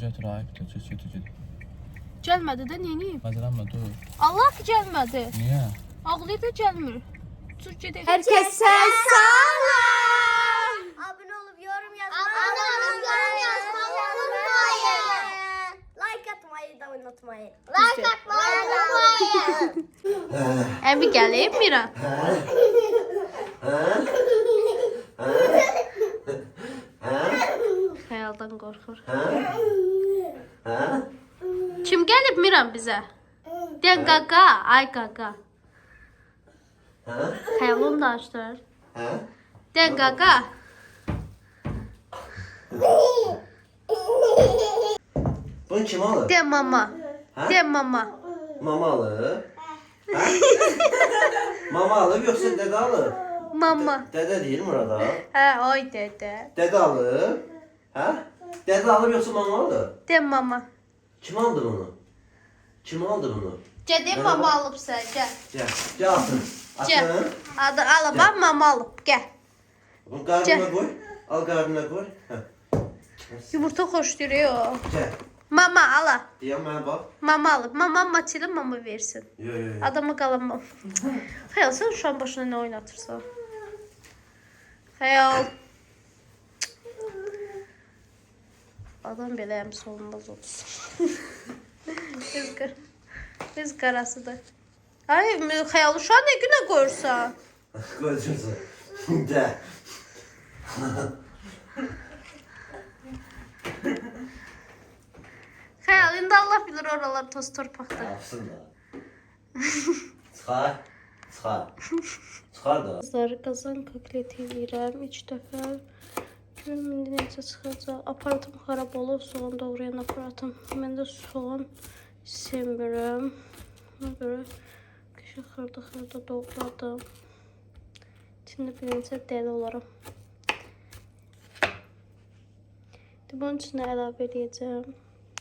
Götür ayıp da götür. Gəlmədi də, neyini? Hazırlanma dur. Allah ki gəlmədi. Niye? Ağlayıb da gəlmir. Dur gedək. Herkese selam. Abone olup yorum yazmayı unutmayın. Like atmayı da unutmayın. Like atmayı unutmayın. Əmi gəlib Mira. Xəyaldan qorxur. Kim gəlib Miran bizə? De qaqa, ay qaqa. Xəyalını danışdır. De qaqa. Bunu kim alır? De mama. De mama. Mama alır. Ha? Mama alır yoksa dede alır? Mama. Dede değil Murat abi. Hə, oy dədə. Dede alır. Ha? Dede alır yoksa mama alır? De mama. Kim aldı bunu? Kim aldı bunu? Gədə mama alıb sən, gəl. Gel. Gel atın. Gəl. Atın. Adı alıb, mama alıb, gəl. Bunu karnına koy. Al karnına koy. Heh. Yumurta xoşlayır o. Gel. Mama ala. Diyen bana bak. Mama alıb. Mama Matilda mama versin. Yo yo yo. Adamı qalamam. Xəyal, sən şu an başına nə oynatırsan? Xəyal. Adam belə əmsi olmaz olsun. Biz qarasıdır. Ay, Xəyal, şu an nə günə qoyursan? Koyuyorsun. Gel. Xəyal, indi Allah bilir oralar toz torpaqdır. Yapsın da. Çıkar. Çıkar. Çıkar da. Kızları qazan kokleti yeyirəm 3 dəfə. Görüm indi necə çıxacaq. Aparatım xarab olub, soğan doğrayan aparatım. Mən də soğan sevmirəm. Ona görə qəşəng xırda doğradım. İçində bir neçə dəli olaram. Bunun içine əlavə edəcəm.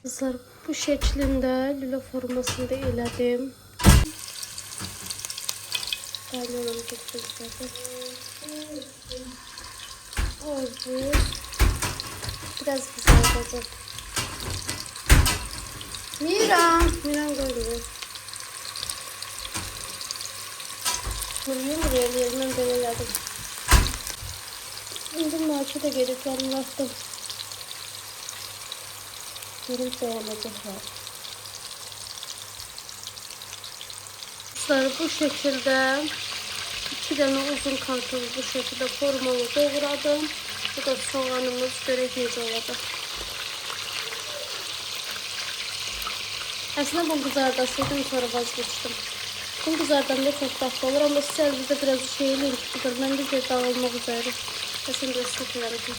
Kızlar, bu şəklində lülə formasında elədim. Qaynanam gətirdim. Oldu. Biraz qızardacaq. Miran qoydu. Yumur yerlərindən belə elədim. İndi markete gedib yanılaqdım. Görüm dayanacaqlar. Bu şekilde 2 tane uzun kartofu bu şekilde formalı doğradım. Bu da soğanımız, görək necə olacaq. Aslında bunu qızardasaydım, sonra vazgeçtim. Bunu qızardanda çok tatlı olur ama sizə biraz şeyli tutur. Mən de dağılmaq üzere. Aslında göstərirəm.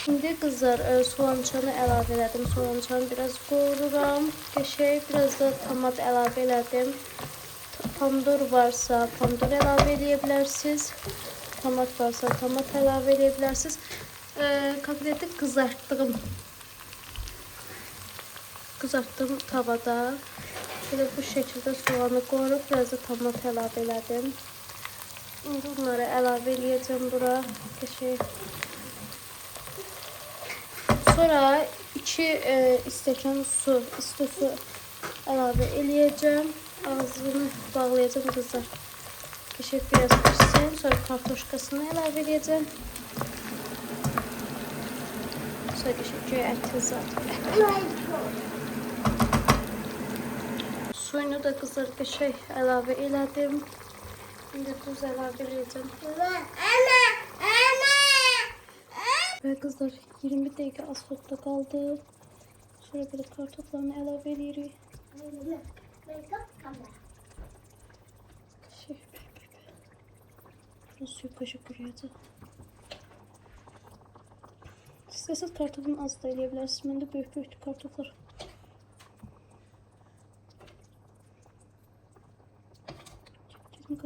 Şimdi kızlar soğançanı əlavə elədim. Soğançanı biraz qovururam. Qəşəng, biraz da tomat əlavə elədim. Pomidor varsa pomidor əlavə edə bilərsiniz. Tomat varsa tomat əlavə edə bilərsiniz. Kotleti kızartdım tavada. Böyle bu şekilde soğanı qoyurup biraz da tomat əlavə elədim. İndi bunları əlavə eləyəcəm bura. Qəşəng. Sonra 2 stəkan su, isti su əlavə eləyəcəm. Ağzını bağlayacağım kızlar. Qəşəng biraz pişsin. Sonra kartoşkasını əlavə eləyəcəm. Sonra qəşəng göy əti zaten. Suyunu da kızlar qəşəng əlavə elədim. İndi tuz əlavə eləyəcəm. Ve kızlar 20 dakika asfaltta kaldı. Sonra böyle kartoflarını əlavə edirik. Burası suyu kaşık kuruyacaq. İstəsəz kartofunu az da eləyə bilərsiniz. Məndə böyük kartoflar. Gedim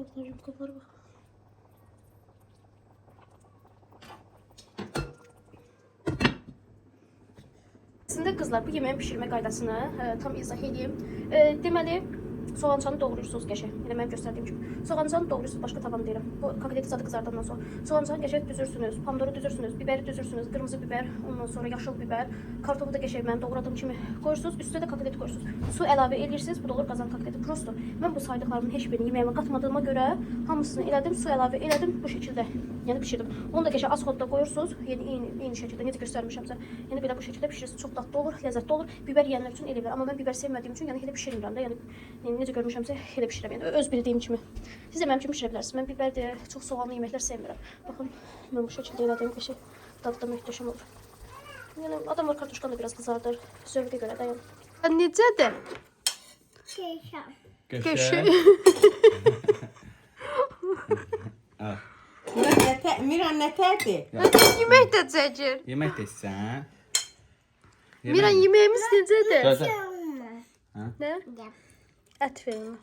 qaplar bax. Aslında kızlar bu yemeğin pişirme qaydasını tam izah edeyim. Deməli Soğançanı doğrayırsınız qəşəng. Elə mənim göstərdiyim kimi. Soğançanı doğrayırsınuz, başqa tavan deyirəm. Bu kotleti zadı qızardandan sonra. Soğançanı qəşəng düzürsünüz, pomidoru düzürsünüz, biberi düzürsünüz, qırmızı biber, ondan sonra yaşıl biber, kartofu da qəşəng mən doğradığım kimi qoyursunuz, üstünə də kotleti qoyursunuz. Su əlavə edirsiniz, bu da olur qazan kotleti. Prosto mən bu saydıqlarımın heç birini yeməyimə qatmadığıma görə hamısını elədim, su əlavə elədim bu şəkildə. Yəni bişirdim. Onu da qəşəng az xodda qoyursunuz, eyni şəkildə necə göstərmişəmsə. Yəni belə bu şəkildə bişirirsiniz. Çox dadlı olur, ləzzətli olur. Biber yeyənlər üçün elə bilər. Amma mən biber sevmədiyim üçün yəni elə bişirmirəm də. Yəni necə görmüşəmsə elə bişirəm. Yəni öz bildiyim kimi. Siz də mənim kimi bişirə bilərsiniz. Mən biber də çox soğanlı yeməklər sevmirəm. Baxın, mən bu şəkildə elədim qəşəng. Dadı da möhtəşəm olur. Yəni adamlar kartuşkanı da biraz qızardır. Zövqə görə də yəni. Necədir? Geçen. Miran nətərdir? Yemək də çəkir. Yemək desən? Miran yeməyimiz necədir? Gözlə. Nə? Ət verin.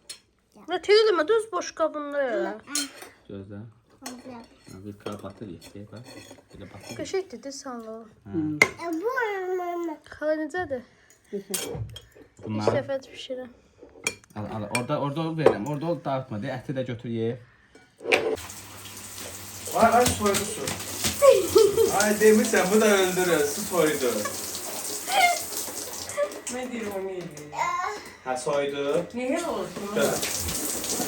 Nə teyləmə düz boş qabında. Gözlə. Bir qab batır yetki. Belə batır. Qəşəngdir sanlı. Bu Xala necədir? Bunlar. İlk dəfə bişirəm. Al. Orada verirəm. Orada ol dağıtma. De, əti də götür ye. Ay soydu su. Ay demişsən bu da öldürür. Su soydu. Nə deyir o meyli? Ha soydu. Niyə olsun?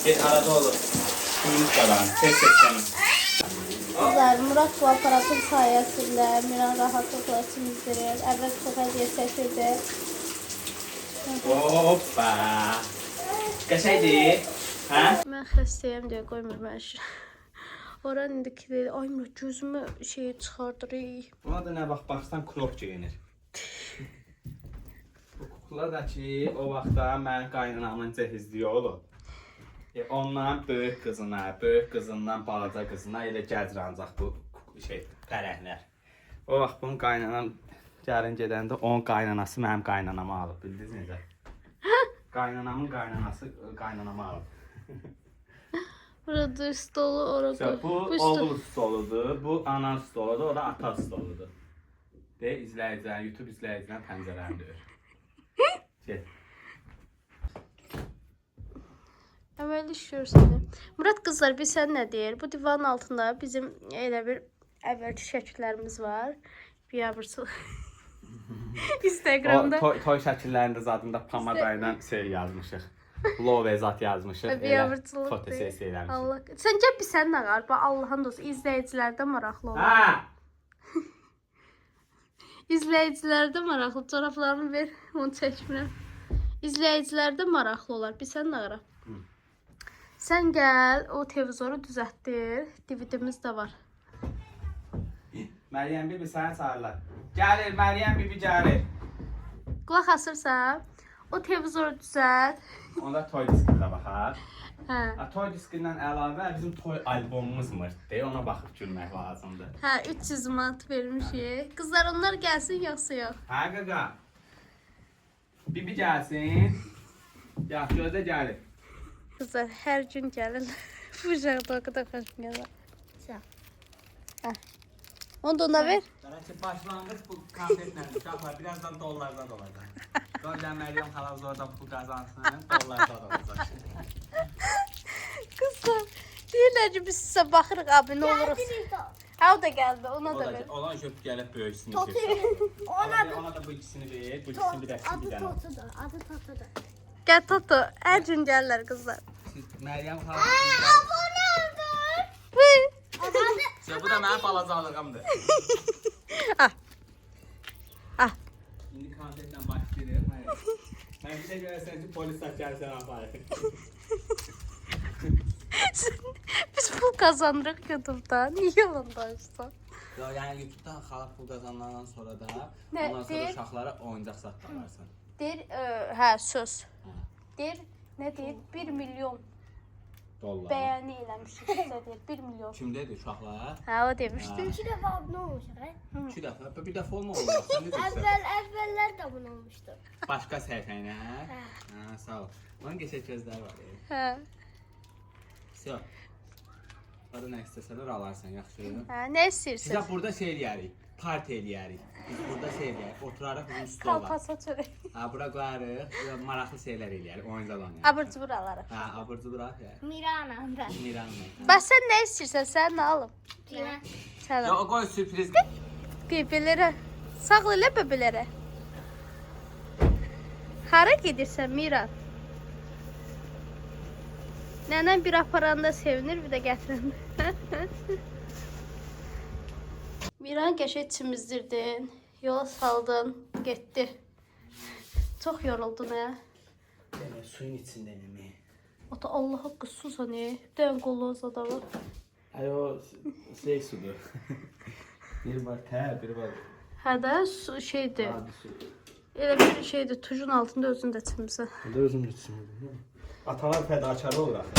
Get arada olur. Suyunu kalan. Tek canım. Kızlar, Murat bu aparatın sayəsində Miran rahatlıqla çimizdirir. Əvvəl çox əziyyət çəkirdi. Hoppa. Qəşəngdir. Hə? Mən xəstəyəm deyə qoymur mən işi. Oran indiki deyil. Ay Murat gözümü çıxardır. Buna da nə vaxt baxsan krop geyinir. Bu kukla da ki, o vaxtda mənim qaynanamın cəhizliyi olub. Ondan böyük qızından balaca qızına elə gəzir ancaq bu pərəklər. O vaxt bunun qaynanam gəlin gedəndə onun qaynanası mənim qaynanamı alıb, bildiniz necə? Qaynanamın qaynanası qaynanamı alıb. Burada stolu ora Bu oğul stoludur, bu ana stoludur, o da ata stoludur. De izləyicilər, YouTube izləyicilər pəncərəni döyür. Get. Əməli işləyir səni. Murat qızlar, biz sən nə deyir? Bu divanın altında bizim elə bir əvvəlki şəkillərimiz var. Biabırsıl. Instagramda. Toy şəkillərində zadında pamada ilə yazmışıq. Love zat yazmışıq. Biabırsıl. Fotosesiya eləmişik. Allah. Sən gəl bir sən nə var? Bax Allahın dostu izləyicilərdə maraqlı olur. Ha! İzləyicilərdə maraqlı. Corablarını ver, onu çəkmirəm. İzləyicilərdə maraqlı olar. Bir sən nə var? Sən gəl, o televizoru düzəltdir. DVD-miz də var. Məryəm bibi səni çağırırlar. Gəlir, Məryəm bibi gəlir. Qulaq asırsan, o televizoru düzəlt. Onda toy diskində baxar. Hə. Toy diskindən əlavə bizim toy albomumuz var. Ona baxıb gülmək lazımdır. Hə, 300 manat vermişik. Qızlar onlar gəlsin yoxsa yox? Hə qaqa. Bibi gəlsin. Ya, gözlə gəlir. Qızlar hər gün gəlin. Bu uşaqda o qədər xoşum gəlir. Sağ. Hə. Onu da ona ver. Başlanğıc bu konfetlə uşaqlar birazdan dollardan olacaq. Sonra Məryəm xalamız orada pul qazansın, dollardan olacaq. Qızlar, deyirlər ki biz sizə baxırıq abi, nə oluruq? Hə, o da gəldi, ona da ver. Olan köp gəlib böyüksünü ver. Ona da bu ikisini ver, bu ikisini bir dəfə bir dənə. Adı Toto'dur. Gəl Toto, hər gün gəlirlər qızlar. Məryəm xalamız. Bu da mənim balacalığımdır. İndi konfetlə başlayırıq. Mən bir də görəsən ki, polis gəlsən aparır. Biz pul kazanırıq YouTube'dan. Niyə yalan danışsan? Yəni YouTube'da xalq pul qazanandan sonra da Nə, ondan sonra deyir? uşaqlara oyuncaq satdırarsan. Deyir, hə, söz. Deyir, nə deyir? 1 milyon Dollar. bəyəni eləmişik sizə deyir. 1 milyon. Kimdədir uşaqlar? Hə, o demişdi. 2 defa abone olmuş. He? 2 dəfə, bir dəfə olmalı. Sən necə Evveller de abone olmuştu. Başqa səhifəylə? Hə, sağ ol. Onun qəşəng gözləri var. Hə. Всё. Hadi nə istəsələr alarsan, yaxşı. Hə, nə istəyirsən? Sizə burada şey eləyərik. Parti eləyərik. Biz burada şey eləyərik. Oturarıq bizim stola. Kalpasa çörək. Ha, bura qoyarıq. Maraqlı şeylər eləyərik. Oyuncaq oynayarıq. Abur cubur alarıq. Ha, abur-cubur bırak ya. Mirana'da. Miranla. Bəs sən nə istəyirsən? Sən nə alım? Sən Ya al. o qoy sürpriz. Bebelərə. Sağ elə bebelərə. Hara gedirsən Miran? Nənəm bir aparanda sevinir, bir də gətirəndə. Miran qəşəng çimizdirdin, yola saldın, getdi. Çox yoruldun hə? Demə suyun içindəyəm. Ata Allah haqqı sus hani. Dən qollu adamı. Ay o şey sudur. Bir var tə, bir var. Hə də su şeydir. Adi su. Elə bir şeydir, tujun altında özün də çimsən. Burada özüm içim. Atalar fədakarı olur axı.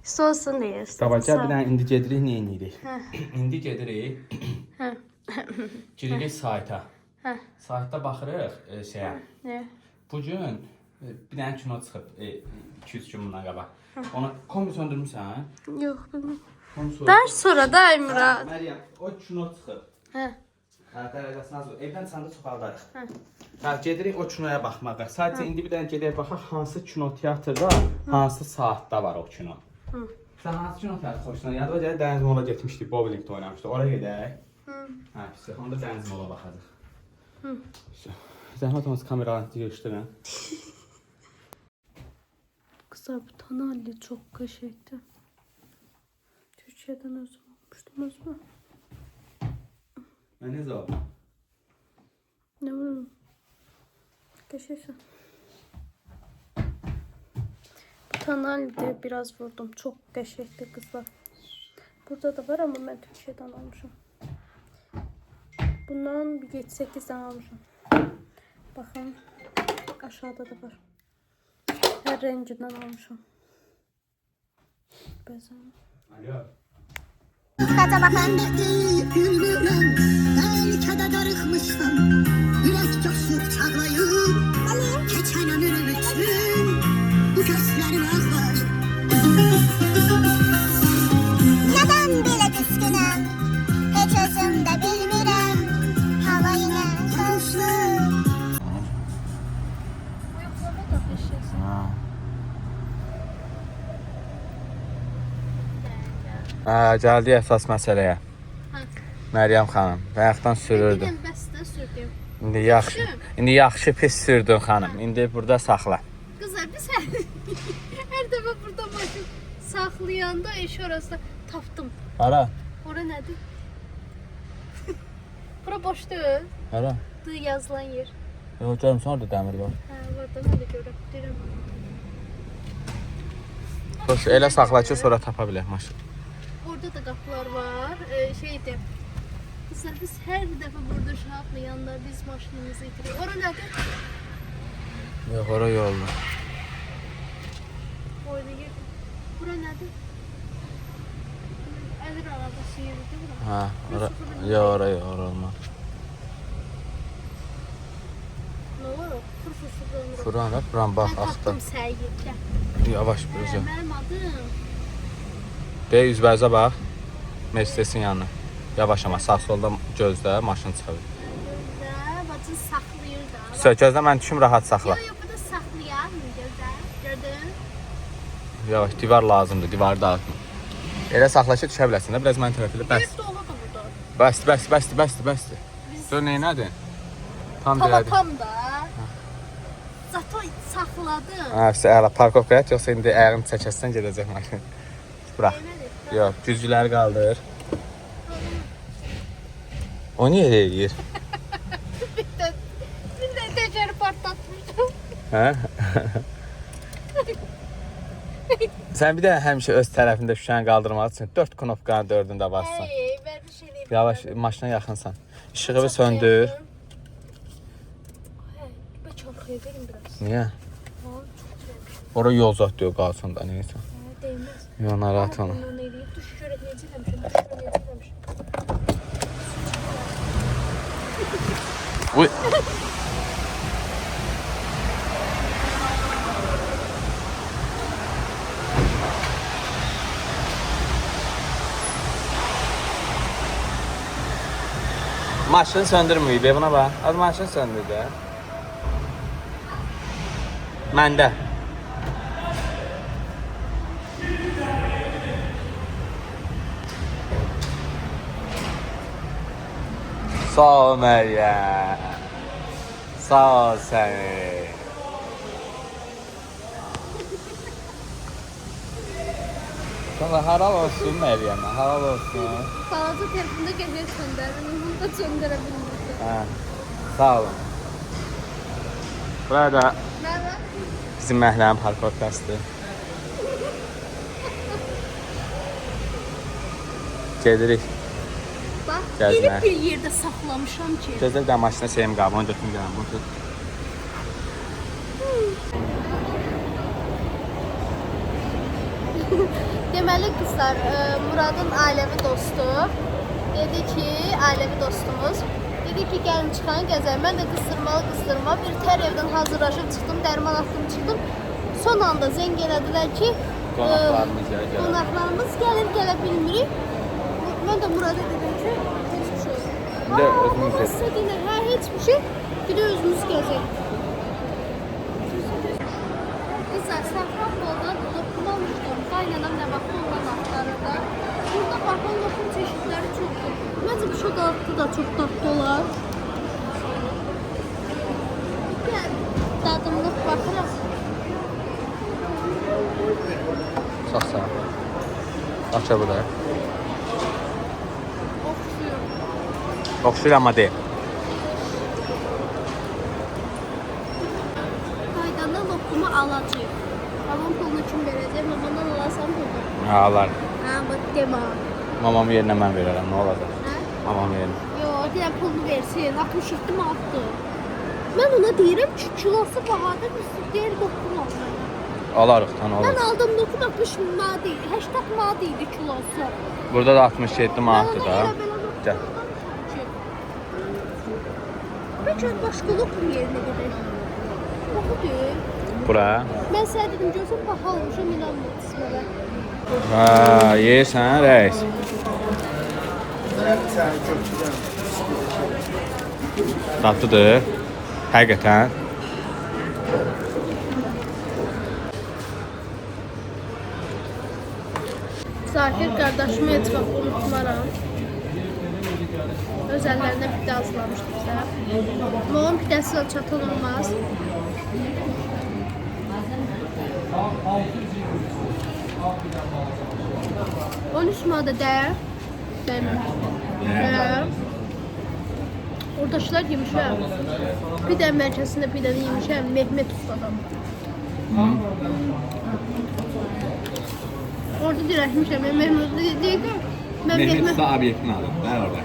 Sosun deyir. Qabaqca bir dənə indi gedirik, nə edirik? İndi gedirik. Hə. Giririk sayta. Hə. Saytda baxırıq şeyə. Nə? Bu gün bir dənə kino çıxıb 2-3 gün bundan qabaq. Onu kombi söndürmüsən? Yox, bilmirəm. Onu söndür. Dərs sonra da Əmrah. Məryəm, o kino çıxıb. Hə. Hə, dərəcəsindən az. Evdən çıxanda çoxaldarıq. Hə, gedirik o kinoya baxmağa. Sadəcə indi bir dənə gedək baxaq hansı kino teatrda, hansı saatda var o kino. Sən hansı kino teatrı xoşuna gəldi? O gəlir Dəniz Mola getmişdik, bowlingdə oynamışdı. Oraya gedək. Hə, pis. Onda Dəniz Mola baxacaq. Zəhmət olmasa kameranı yığışdırın. Kızlar bu tanalli çok qəşəngdir. Türkiye'den özüm almıştım özümə. Necə oldu? Ne bileyim. Qəşəngsən. Bu tanalli biraz vurdum. Çok qəşəngdir kızlar. Burada da var ama ben Türkiye'den almışım. Bundan bir 7-8'den almışım. Bakın aşağıda da var. Her renginden almışım. Bezen. Alo. Ben de gülmürüm, belki darıkmışsam, yürek coşup çağlayıp, geçen ömrüm için bu gözlerim ağlar. Neden bile kıskınım, hiç özümde bilmirəm, hava yine soğuşlu. Bu yoklama da qəşəngsən. Gəldik əsas məsələyə. Məryəm xanım, bayaqdan sürürdün. Bilən bəstə sürdüm. İndi yaxşı pis sürdün xanım. İndi burada saxla. Kızlar biz her defa burada maşın saklayanda iş orası tapdım. Hara? Ora nedir? Bura boş değil. Hara? Dı yazılan yer. Yox, görmüsən orada dəmir var. Ha, orada mən də görürəm. Deyirəm. Xoş, elə saxla ki, sonra tapa bilək maşın. Orada da qapılar var. Şeydir. Kızlar biz her defa burada şahaplayanda biz maşınımızı itiririk. Ora nedir? Yox, ora yolda. Orada yer. Bura nedir? Əlir arabası yeridir bura. Ha, ora. Yox, ora yox, ora olmaz. Ne var o? Fır. Buran da, buran bax, Ben axtar. tapdım Səyyiddə. Yavaş bircə. Mənim adım. De, üzbərizə bax. Mercedesin yanına. Yavaş ama sağ solda gözlə, maşın çıxır. Gözlə, bacın saxlayır da. Sən gözlə, mən düşüm rahat saxla. Yo, burada saxlayar mı gözlə? Gördün? Yavaş, divar lazımdır, divarı dağıtma. Elə saxla ki, düşə biləsən də, biraz mən tərəf elə. Bəs, Bir dolu da burada. bəsdir. Dur, neynədin? Tam Tava dirədik. tam da. Zato saxladım. Ha, əla, parkovkaya at, yoxsa indi ayağını çəkəsən gedəcək maşın. Bırax. Yox, güzgüləri qaldır. O niyə elə eləyir? Bir də təcəri partlatmışdım. Hə? Sən bir də həmişə öz tərəfində şüşəni qaldırmaq üçün 4 knopkanın 4-ündə bassan. Ben bir şey diyeyim. Yavaş, maşına yaxınsan. İşığı bir söndür. Ben çarxıya verim biraz. Niyə? Ha, çok güzelmiş. Ora yol zat diyor qalsın da, neysə. Ha, değmez. Yox, narahat olma. Bundan eləyib. Düş görək necə eləmişəm. Uy. Maşın söndürmüyor be buna bax. Az maşın söndür də. Məndə. Sağ ol Məryəm. Sağ ol səni. Sana haral olsun Məryəm, haral olsun. Balaca telefonda gəlir söndürürüm. Bunu da söndürə bilmirdim. Hə. Sağ olun. Burada Nə var? bizim məhəllənin parkovkasıdır. Gedirik. Bax, Gəzmə. gelib bir yerdə saxlamışam ki. Gözəl də maşına şeyim qalıb, onu götürüm gələm. Bunu tut. Deməli qızlar, Muradın ailəvi dostu dedi ki, ailəvi dostumuz dedi ki, gəlin çıxan gəzək. Mən də qızdırma bir tər evdən hazırlaşıb çıxdım, dərman atdım çıxdım. Son anda zəng elədilər ki, qonaqlarımız gələ bilmirik. Mən də Murada dedim ki, heç bir şey yok. Bir də özümüz Baba sizə deyirlər, hə, heç bir şey, bir də özümüz gəzək. Qızlar, Safranboldan lokum almışdım. Qaynanam nə vaxt ondan axtarırdı. Burada baxın, lokum çeşidləri çoxdur. Məncə bu şokoladlı da çox dadlı olar. Yəni, dadımlıq baxırıq. Çox sağ ol. Aça bu da. Oxşuyur. Oxşuyur amma deyil. Qaydanda lokumu alacaq. Babam pulunu kim verəcək? Mamandan alasan pulunu. Hə, alar. Hə, bax demə. Mamamın yerinə mən verərəm, nə olacaq? Hə? Mamamın yerinə. Yox, deyəm pulunu versin. 67 manatdır. Mən ona deyirəm ki, kilosu bahadır, deyir lokum alır. Alarıq, tan Mən alarıq. aldım lokum 60 manat idi, 80 manat idi kilosu. Burada da 67 manatdır da. Gəl. Bəlkə başqa lokum yerinə gedək. Baxıdır. Bura. Mən sənə dedim, gözüm baha olmuşam, inanmırsın mənə. Hə, yeyirsən, rəis. Dadlıdır. Həqiqətən. Zahir qardaşımı heç vaxt unutmaram. Öz əllərinə pide hazırlamışdı bizə. Amma onun pidəsi də çatan olmaz. $13 manata dəyər. Dəyər. Oradakılar yemişəm. Pide mərkəzində pidəni yemişəm. Mehmet ustadan. Orada dirəkmişəm. Mehmet deyir ki, mən Mehmet usta obyektini alıb, nə orada?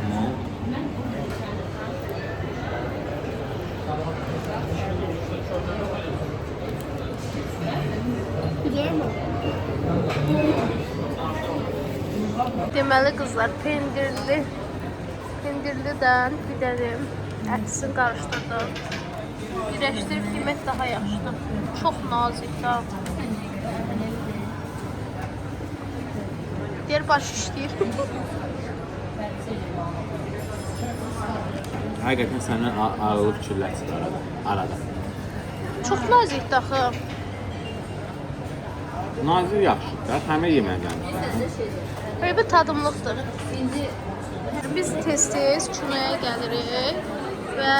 Deməli qızlar, pendirlidən pidəlim, ətisini qarışdırdım. Birləşdirib yemək daha yaxşıdır. Çox nazikdir. Deyir baş işləyir. Həqiqətən səndən ağılı fikirlər çıxır arada. Çox nazikdir axı. Nazir yaxşıdır, həmə yeməkdən. Böyle bir tadımlıqdır. Biz tez-tez kinoya gəlirik və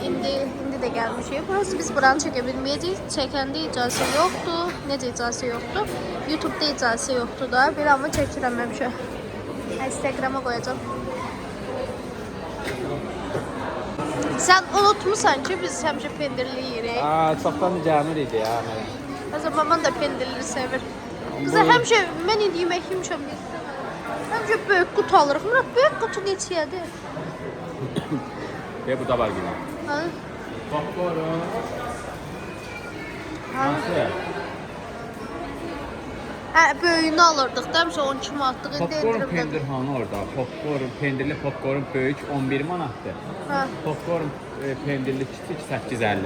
indi də gəlmişik. Burası biz buranı çəkə bilməyəcəyik. Çəkəndə icazə yoxdur. Necə icazə yoxdur? YouTube-da icazə yoxdur da. Bir amma çəkirəm həmişə. Instagram-a qoyacağam. Sən unutmusan ki, biz həmişə pendirli yeyirik. Çoxdan gəmir idi ya. Məsələn, maman da pendirli sevir. Qızlar, həmişə mən indi yemək yemişəm. Həmişə böyük qutu alırıq. Murad, böyük qutu neçəyədir? Bu da var gibi. Ha? Popcorn. Hansı? Hə, böyüyünü alırdıq. Dəmişə 12 manatlıq indi Popcorn endirimdə. pendir hanı orada? Pendirli popcorn böyük 11 manatdır. Hə. Popcorn pendirli kiçik 8.50.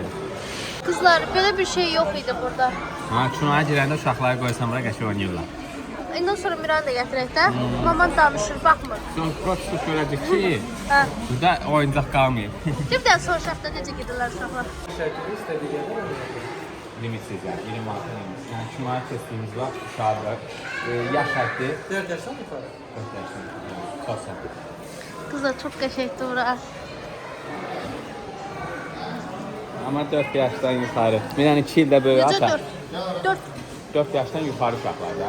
Qızlar, belə bir şey yox idi burada. Ha, çunağa girəndə uşaqları qoysam bura qəşəng oynayırlar. Ondan sonra Miranı da gətirək də. Maman danışır, baxmır. Sonra prosesdə görəcək ki, Hə. burada oyuncaq qalmayıb. Bir də soruşaq da necə gedirlər uşaqlar. Limitsiz yani, 26 limit. Yani şunları kestiğimiz var, uşaqlar. Yaş həddi 4 yaşdan yuxarı. 4 yaşında. Çok səhv. Qızlar çox qəşəngdir bura. Ama 4 yaşdan yuxarı. Miran 2 ildə böyük Necə ata. 4? 4 yaşdan yuxarı uşaqlar da.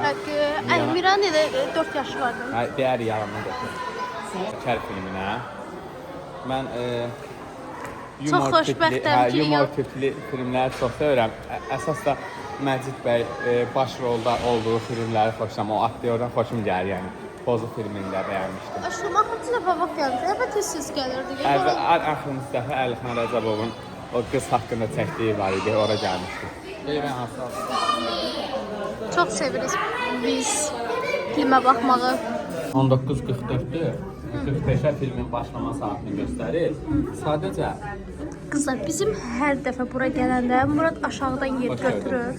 Miranı da 4 yaşı vardı. Deyər yalandan götür. Şəkər filminə. Mən Çox xoşbəxtəm ki, yumor tipli filmləri çox sevirəm. Əsas da Məcid bəy baş rolda olduğu filmləri xoşlam. O aktyordan xoşum gəlir yəni. Pozu filmində bəyənmişdim. Aşkım, axırıncı dəfə vaxt gəldi. Əvvəl tez gəlirdi. Axırıncı dəfə Əlixan Rəcəbovun o qız haqqında çəkdiyi var idi, ora gəlmişdi. Mən hansı Çox seviriz biz filmə baxmağı. 19:44-dür. 45-ə filmin başlama saatını göstərir. Sadəcə Qızlar, bizim hər dəfə bura gələndə Murad aşağıdan yer götürür.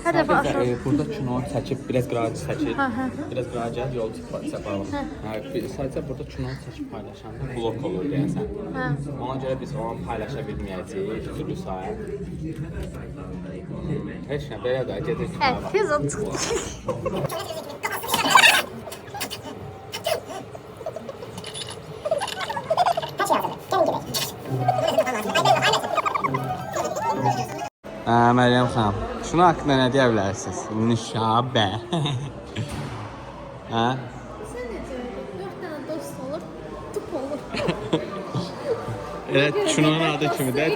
Hər dəfə aşağı. Burada kino çəkib, biraz qıracı çəkir. Hə, hə. Biraz qıracı yol çəpalım. Sadəcə burada kino çəkib paylaşanda blok olur deyəsən. Hə. Ona görə biz onu paylaşa bilməyəcəyik, türlü sahə. Heç nə, belə də gedir. Hə, tez ol çıxdı. Məryəm xanım, şunun haqqında nə deyə bilərsiniz? Nüşabə. Hə? Sən necə? 4 dənə dost olur, tıp olur. Evet, şunun adı kimi də.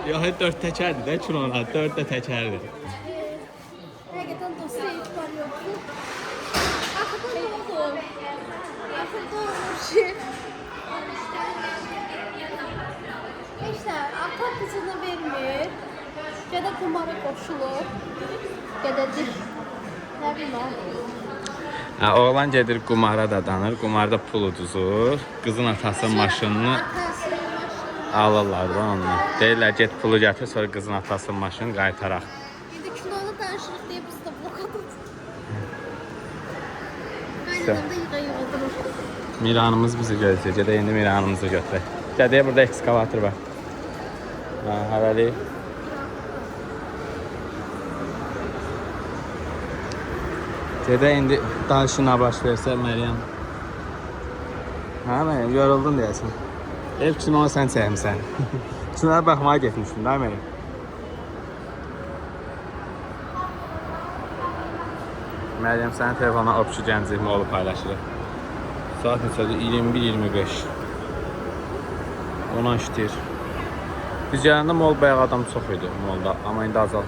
Yox, 4 təkərdir də, şunun adı 4 də təkərdir. Həqiqətən dosta etibar yoxdur. Axırda nə oldu? Axırda olur ki... İşte, ata qızını vermir. Gədə qumara qoşulur. Qədədir. Nə bilməm. Oğlan gedir qumara da danır, qumarda pul uduzur. Qızın atası maşınını alırlar da onunla. Deyirlər, get pulu gətir, sonra qızın atası maşını qaytaraq. İndi kinonu danışırıq deyə biz də blokadıq. İşte. Aynı zamanda yığılırıq. Miranımız bizi gözləyir. Gədə indi Miranımızı götürək. Gədəyə burada ekskavator var. Hələli. Gədə indi danışına baş versə Məryəm. Hə Məryəm, yoruldun deyəsən. Ev kinonu sən çəkmisən. Kinona baxmağa getmişdin, da Məryəm? Məryəm sənin telefonuna Opçu Gənclik molu paylaşırıq. Saat neçədir? 21:25. Ona işləyir. Biz gələndə mol bayaq adam çox idi molda, amma indi azal.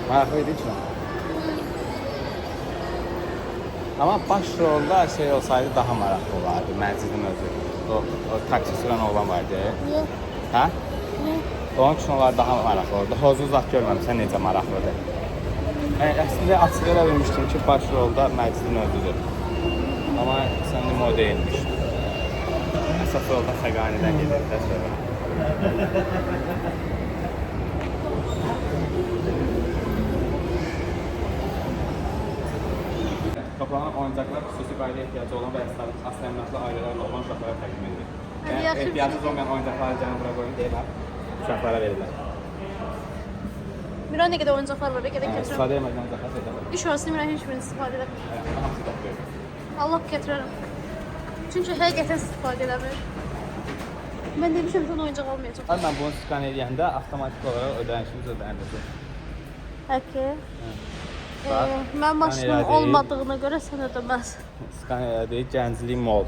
Maraqlı idi ki. Amma baş rolda şey olsaydı daha maraqlı olardı, Məcidin özü. O taksi sürən oğlan vardı. Yox. Hə? Onun üçün onlar daha maraqlı olurdu. Hozunu zat görməmişsən necə maraqlıdır. Əslində açıq elə bilmişdim ki, baş rolda Məcidin özüdür. Amma səndə o deyilmiş. Əsas rolda Xəqanidən gedir də sonra. Toplanan oyuncaqlar xüsusi qayda ehtiyacı olan və əsnəmətli ailələrlə olan uşaqlara təqdim edilir. Yəni, ehtiyacınız olmayan oyuncaqları gəlin bura qoyun deyirlər, uşaqlara verirlər. Miran nə qədər oyuncaqlar var, nə qədər gətirəm. İstifadə etməkdən oyuncaqlar seçələr. İş orası Miran heç birini istifadə edəmir. Hamısı toplayır. Allah gətirərəm. Çünki həqiqətən istifadə edəmir. Mən demişəm ki, onu oyuncaq almayacaq. Mən bunu skan edəndə avtomatik olaraq ödənişimiz ödənilir. Həki. Bax, Mən maşınım elədik. olmadığına görə sən ödəməzsən. Skan elədik, Gənclik Mall.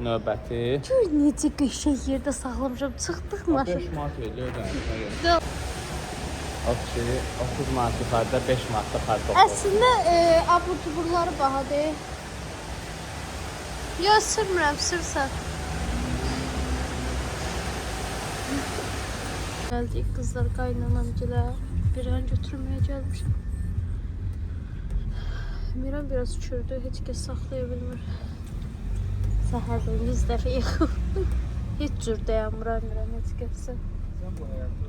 Növbəti. Gör necə qəşəng yerdə saxlamışam. Çıxdıq maşın. 5 manat verilir ödənişə. O şey 30 manat yuxarıda 5 manatda park olur. Əslində abur-cuburları bahadır. Yox, sürmürəm, sürsən. Gəldik qızlar qaynanam gilə. Bir an götürməyə gəlmişəm. Miran biraz çördü, heç kəs saxlaya bilmir. səhərdən 100 dəfə yıxıb. Heç cür dayanmıram, heç gəlsin. Sən bu həyatı.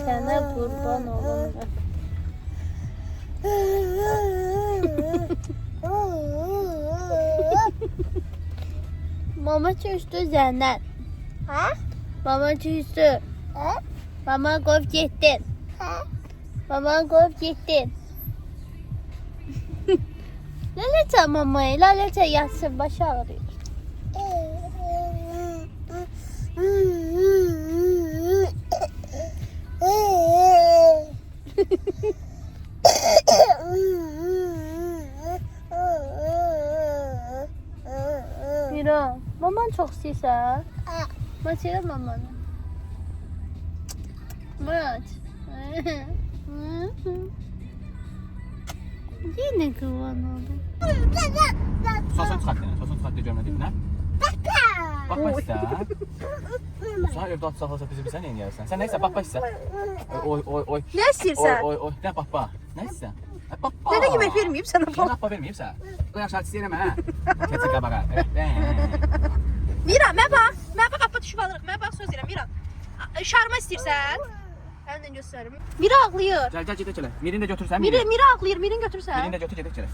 Sənə qurban olum. Mama çözdü Zənət. Ha? Mama çözdü. Ha? Mama qov getdin. Ha? Mama qov getdin. Lələçə mamaya, lələçə yatsın, başı ağrıyor. Mira, maman çox istəyirsən? Maç elə mamanı. Maç. Yenə qıvan oldu. Sosun çıxartdı görmədik nə? Baxma istə. Sən evdə at saxlasa bizi bizə nə edərsən? Sən nəysə baxma istə. Oy. Nə istəyirsən? Oy. Nə baxma. Nə istə? Baxma. Nədə yemək verməyib sənə Sən baxma verməyibsə. Qoy aşağı istəyirəm hə. Keçə qabağa. Mira, mən bax qapı düşüb alırıq. Mən bax söz deyirəm, Mira. Şarma istəyirsən? Əlindən göstərim. Mira ağlayır. Gəl gedək elə. Mirini də götürsən. Mira ağlayır, Mirini götürsən. Mirini də götür gedək elə.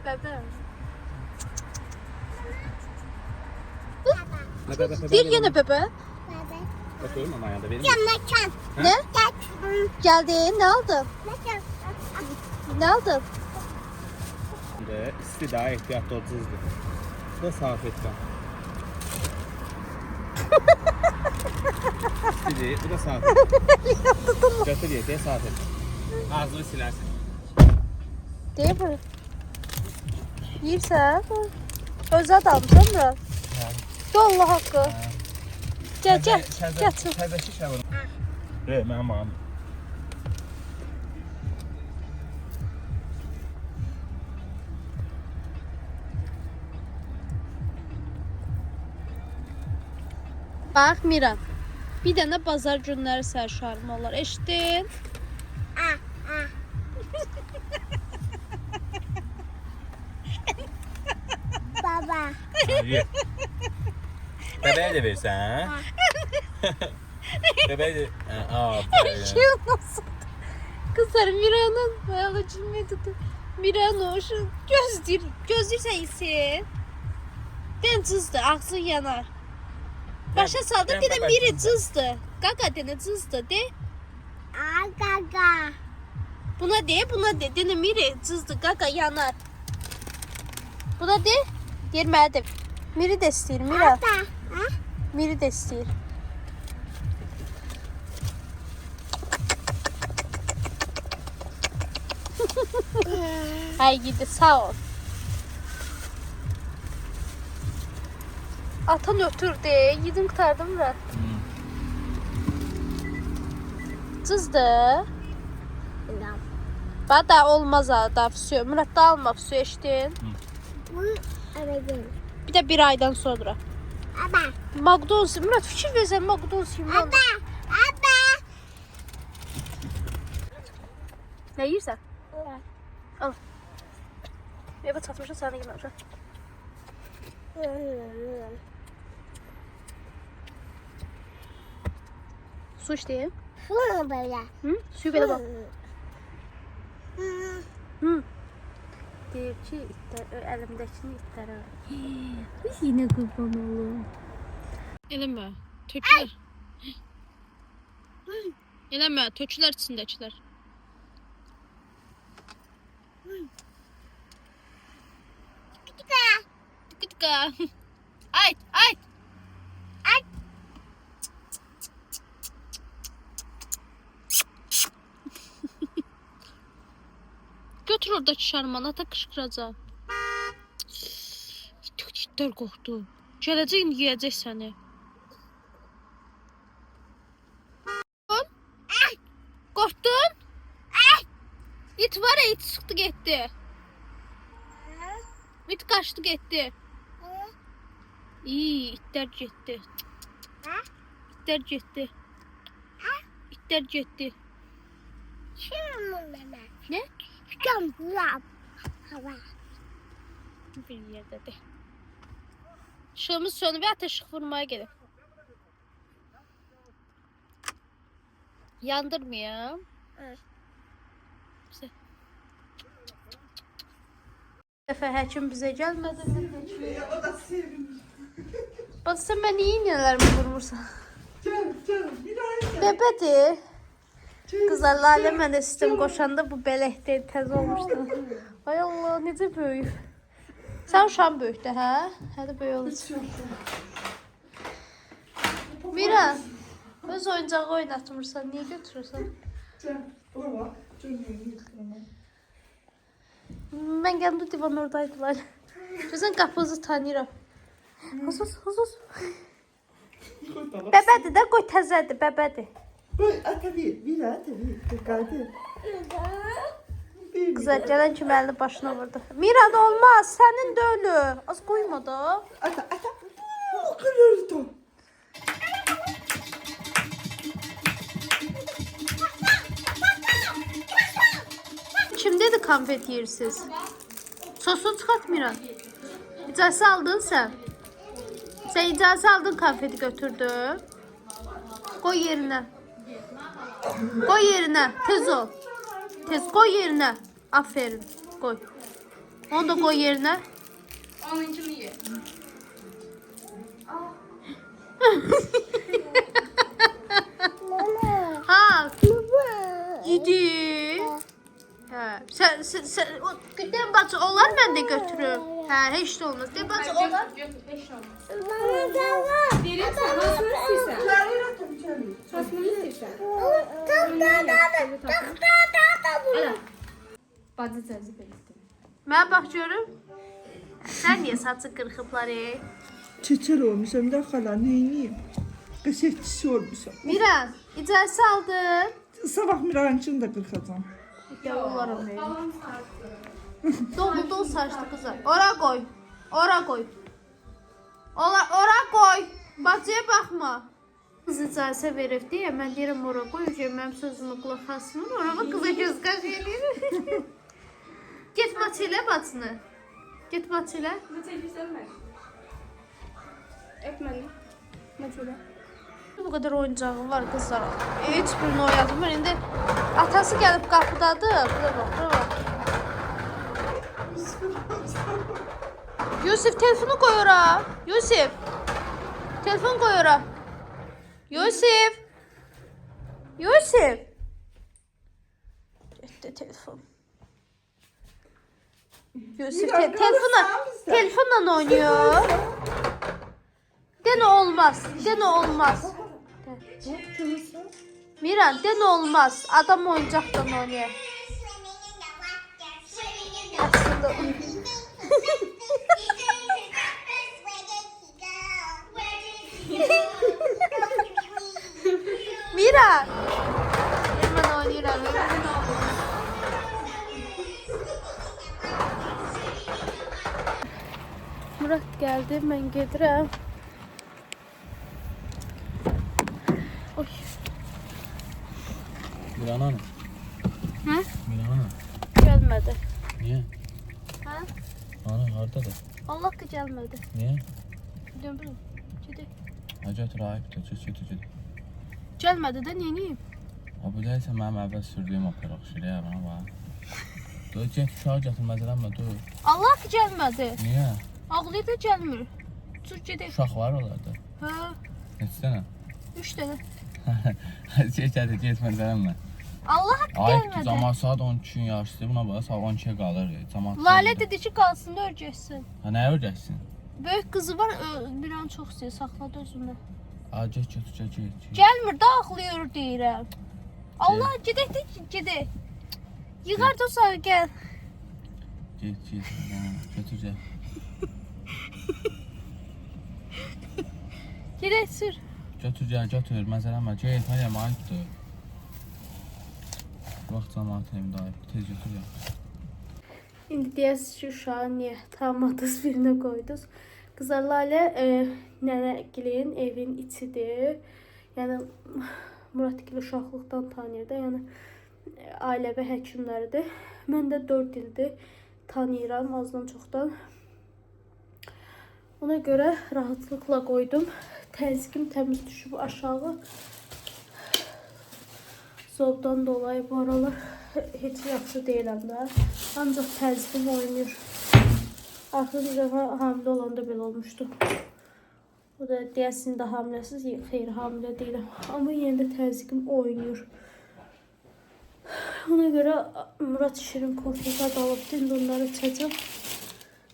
Bəbə. Deyil yenə bəbə. Bakayım ama ayağında verir Mekan. Nə? Gəldin, nə aldın? Nə aldın? Şimdi isti daha ehtiyatlı olacağızdı. Bu da saat etken. İsti değil, bu da saat etken. Götür yediği saat etken. Ağzını silersin. Deyil bu. Yiyirsən? Özə də almışam mı? Allah haqqı. Gəl. Təzəşi şəvurun. Mənim ağam. Bax Mira. Bir dənə bazar günləri sərşarım olar. Eşitdin? Baba. Bebeğe de versen. Bebeğe de... Şey nasıl? Kızlar Mira'nın bayalacım tutu. Mira'nın şu gözləyirsən isin. Den cızdı, ağzın yanar. Başa saldı, dedim biri cızdı. Qaqa dene cızdı, de. Gaga. Buna de. Dedim biri cızdı, qaqa yanar. Buna de. Deyir mənə de. Miri də istəyir, Mira. Miri də istəyir. Ay gidi, sağ ol. Atan ötürdü, yedim qurtardım Murat. Cızdı. Bada olmaz da füsü. Murat da alma füsü, eşitdin. Bu evet. Bir də bir aydan sonra. Baba. McDonald's, Murat fikir versən McDonald's yiyim. Baba. Nə yiyirsən? Al. Evə çatmışam, sənə yeməmişəm. Su içdin? Şunu böyle. Hı? Suyu belə bax. Hı. Deyir ki, əlimdəkini itlərə ver. Biz yenə qurban olun. Eləmə, tökülər. Eləmə, tökülər içindəkilər. Tıkıtıka. Ay. Götür oradakı şarmanı, ata qışqıracaq. İtlər qorxdu. Gələcək, yiyəcək səni. Qorxdun? İt var ya, it çıxdı getdi. İt qaçdı getdi. İyi, itlər getdi. İtler getdi. İtler getdi. Şimdi bana. Ne? Kamplap. Hava. Bir yerdədir. İşığımız sönüb, ata işıq vurmaya gedib. Yandırmayam. Güzel. Bu dəfə həkim bizə gəlmədi. O da sevim. Bax sən mən niyə iynələrimi vurmursan? Canım bir ay gel. Bebədir. Qızlar Lalə mən də sistem qoşanda bu beləkdə təzə olmuşdu. Ay Allah, necə böyük. Sən uşağın böyükdü, hə? Hədə böyük olacaq. Miran, öz oyuncağı oynatmırsan, niyə götürürsən? Canım baba. Canım. Mən gəldim divan oradaydılar. Gözən qapınızı tanıyıram. Huzuz. Bəbədir də, qoy təzədir, bəbədir. Koy ata bir ata bir. Kaldı. Qızlar gələn kimi əlini başına vurdu. Miran olmaz, sənin də ölü. Az qoyma da. Ata. O kırıldı. Kimdədir konfet yeyirsiniz? Sosunu çıxart Miran. İcazə aldın sən. Sən icazə aldın, konfeti götürdün. Qoy yerinə. Qoy yerinə. Tez ol. Tez qoy yerinə. Aferin. Qoy. Onu da qoy yerinə. Onunkini ye. Ha. Yedi. Hə. Sən gündən bacı olar mən də götürüm. Hə, heç də olmaz. De bacı olar. Heç də olmaz. Mən bax görüm. Sən niyə saçı qırxıblar ey? Çeçer olmuşum da hala neyiniyim? Kasetçisi olmuşum. Miran, icazə aldın. Sabah Mirancı'nı da kırkacağım. Yavrularım benim. Dolu saçlı kızlar. Ora koy. Ora koy. Ora koy. Bacıya baxma. Qız icazə verib deyə mən deyirəm ora qoy. Mənim sözümü qulaq asmır. Ora qıza göz qaş eləyir. Get maç elə bacını. Get maç elə. Bu kadar oyuncağı var kızlar. Hiçbirini oynatmır. İndi atası gelip kapıdadır. Bura bak. Yusuf telefonu koy ora. Yusuf. Telefon koy ora. Yusuf. Gitti telefon. Yusuf telefonla oynuyor. Dene olmaz. Miran dene olmaz. Adam oyuncaktan oynuyor. Aslında. Miran. Hemen oynuyorum. Murat geldi. Ben getirəm. Oy. Miran Hanım. Hə? Miran Hanım. Gəlmədi. Niye? Hə? Ana haradadır? Allah ki gəlmədi. Niye? Bilmirəm. Gedi. Hacət Raif də çütü. Gəlmədi də neyim? O bu deyilsə mənim əvvəl sürdüyüm operaq şirəyə bana bax. Dur get uşağı gətirməzələnmə dur. Allah ki gəlmədi. Niyə? Ağlayı da gəlmir. Dur gedək. Uşaq var onlarda. Hə, Neçə dənə? 3 dənə. Hadi getməzələnmə. Allah ki Ay gəlmədi. camaat saat 12-nin yarısı buna bax saat 12-yə qalır. Camaat. Lalə dedi ki qalsın da örgəşsin. Ha nəyə öyrəşsin? Böyük qızı var, bir an çox istəyir, saxladı özündə. Ha get. Gəlmir də ağlayır deyirəm. Allah gedək də gedək. Yığar da sonra gəl. Get. Götür. Gedək sür. Götür. Məsələn, get, hayır, ayıbdır. Vaxt cəmaat evində ayıb. Tez götür ya. İndi deyəsiz ki, uşağı niyə tamadız birinə qoydunuz? Qızlar Lalə nənəgilin evin içidir. Yəni Muradgil uşaqlıqdan tanıyırdı. Yəni ailəvi həkimləridir. Mən də 4 ildir tanıyıram azdan çoxdan. Ona görə rahatlıqla qoydum. Təzyiqim təmiz düşüb aşağı. Zobdan dolayı bu aralar heç yaxşı deyiləm də. Ancaq təzyiqim oynayır. Artıq bir dəfə hamilə olanda belə olmuşdu. O da deyəsin də hamiləsiz, xeyr hamilə deyiləm. Amma yenə də təzyiqim oynayır. Ona görə Murad şirin konfetlər alıbdı. İndi onları içəcəm.